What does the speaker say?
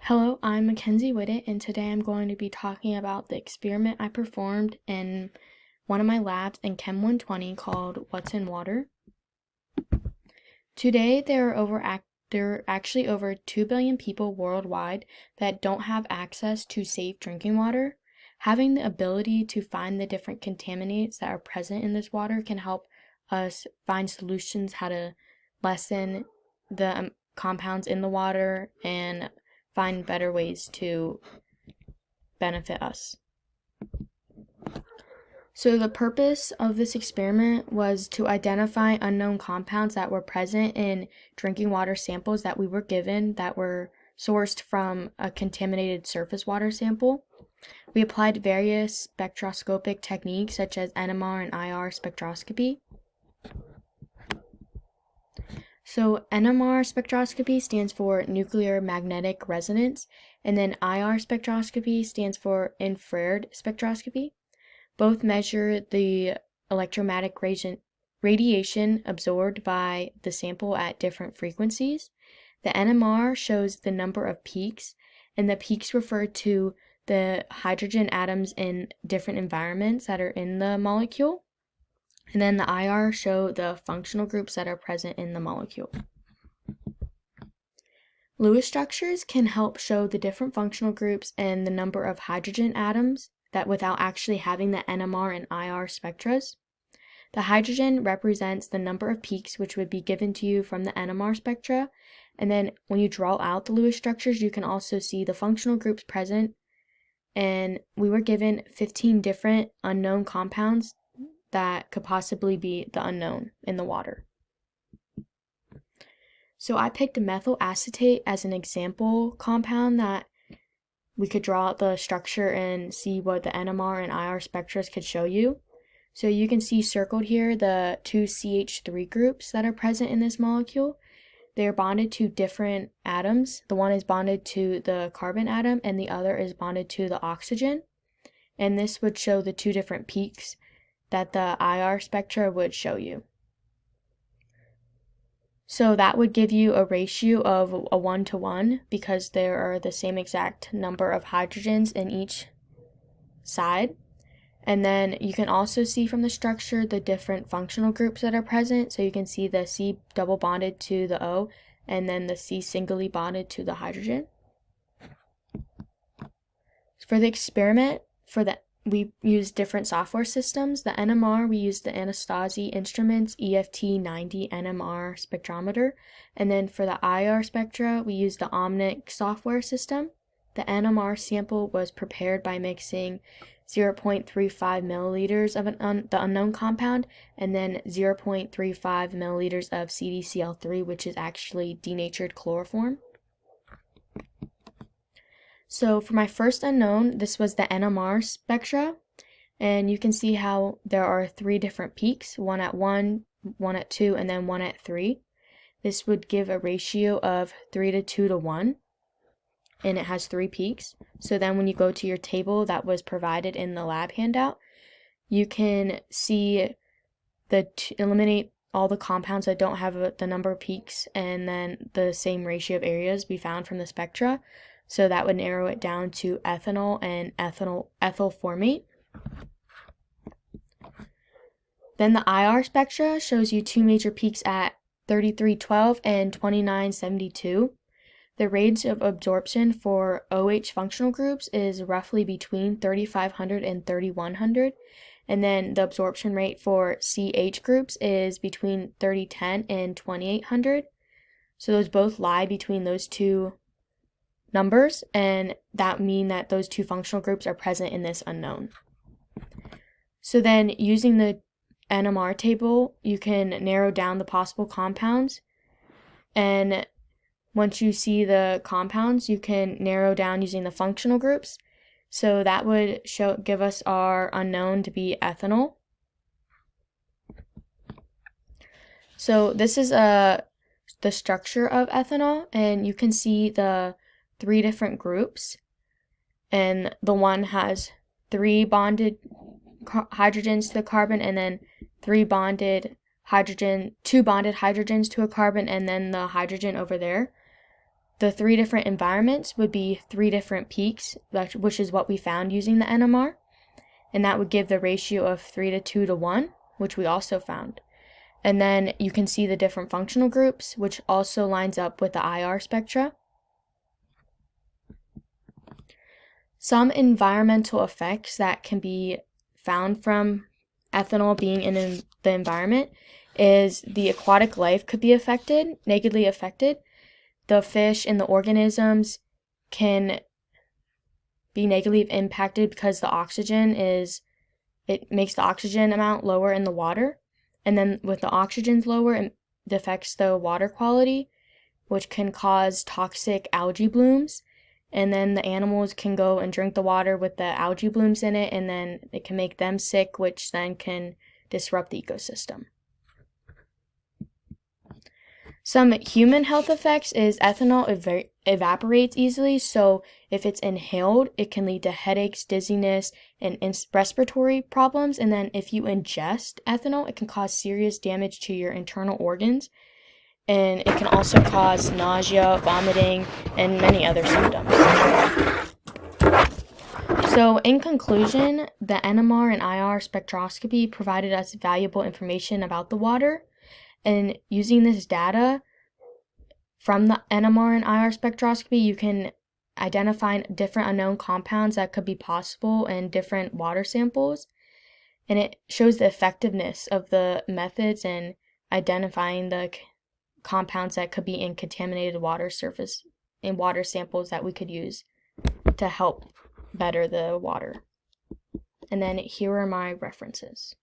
Hello, I'm Mackenzie Whittet, and today I'm going to be talking about the experiment I performed in one of my labs in Chem 120 called What's in Water. Today, there are actually over 2 billion people worldwide that don't have access to safe drinking water. Having the ability to find the different contaminants that are present in this water can help us find solutions how to lessen the compounds in the water and find better ways to benefit us. So the purpose of this experiment was to identify unknown compounds that were present in drinking water samples that we were given that were sourced from a contaminated surface water sample. We applied various spectroscopic techniques such as NMR and IR spectroscopy. So NMR spectroscopy stands for nuclear magnetic resonance, and then IR spectroscopy stands for infrared spectroscopy. Both measure the electromagnetic radiation absorbed by the sample at different frequencies. The NMR shows the number of peaks, and the peaks refer to the hydrogen atoms in different environments that are in the molecule. And then the IR show the functional groups that are present in the molecule. Lewis structures can help show the different functional groups and the number of hydrogen atoms that without actually having the NMR and IR spectras. The hydrogen represents the number of peaks which would be given to you from the NMR spectra. And then when you draw out the Lewis structures, you can also see the functional groups present. And we were given 15 different unknown compounds that could possibly be the unknown in the water. So I picked methyl acetate as an example compound that we could draw out the structure and see what the NMR and IR spectras could show you. So you can see circled here the two CH3 groups that are present in this molecule. They are bonded to different atoms. The one is bonded to the carbon atom and the other is bonded to the oxygen. And this would show the two different peaks that the IR spectra would show you. So that would give you a ratio of a 1-to-1 because there are the same exact number of hydrogens in each side. And then you can also see from the structure the different functional groups that are present. So you can see the C double bonded to the O and then the C singly bonded to the hydrogen. For the experiment, we used different software systems. The NMR, we used the Anasazi Instruments EFT90 NMR spectrometer. And then for the IR spectra, we used the Omnic software system. The NMR sample was prepared by mixing 0.35 milliliters of the unknown compound and then 0.35 milliliters of CdCl3, which is actually denatured chloroform. So for my first unknown, this was the NMR spectra, and you can see how there are 3 different peaks, one at 1, one at 2, and then one at 3. This would give a ratio of 3:2:1, and it has 3 peaks. So then when you go to your table that was provided in the lab handout, you can see eliminate all the compounds that don't have the number of peaks and then the same ratio of areas we found from the spectra. So that would narrow it down to ethanol and ethyl formate. Then the IR spectra shows you 2 major peaks at 3312 and 2972. The range of absorption for OH functional groups is roughly between 3500 and 3100. And then the absorption rate for CH groups is between 3010 and 2800. So those both lie between those two numbers, and that mean that those two functional groups are present in this unknown. So then using the NMR table, you can narrow down the possible compounds, and once you see the compounds, you can narrow down using the functional groups. So that would give us our unknown to be ethanol. So this is the structure of ethanol, and you can see the 3 different groups, and the one has 3 bonded hydrogens to the carbon and then 2 bonded hydrogens to a carbon and then the hydrogen over there. the 3 different environments would be 3 different peaks, which is what we found using the NMR. And that would give the ratio of 3 to 2 to 1, which we also found. And then you can see the different functional groups, which also lines up with the IR spectra. Some environmental effects that can be found from ethanol being in the environment is the aquatic life could be negatively affected. The fish and the organisms can be negatively impacted because it makes the oxygen amount lower in the water. And then with the oxygen's lower, it affects the water quality, which can cause toxic algae blooms. And then the animals can go and drink the water with the algae blooms in it, and then it can make them sick, which then can disrupt the ecosystem. Some human health effects is ethanol evaporates easily, so if it's inhaled, it can lead to headaches, dizziness, and respiratory problems. And then if you ingest ethanol, it can cause serious damage to your internal organs, and it can also cause nausea, vomiting, and many other symptoms. So in conclusion, the NMR and IR spectroscopy provided us valuable information about the water. And using this data from the NMR and IR spectroscopy, you can identify different unknown compounds that could be possible in different water samples. And it shows the effectiveness of the methods in identifying the compounds that could be in contaminated water surface in water samples that we could use to help better the water. And then here are my references.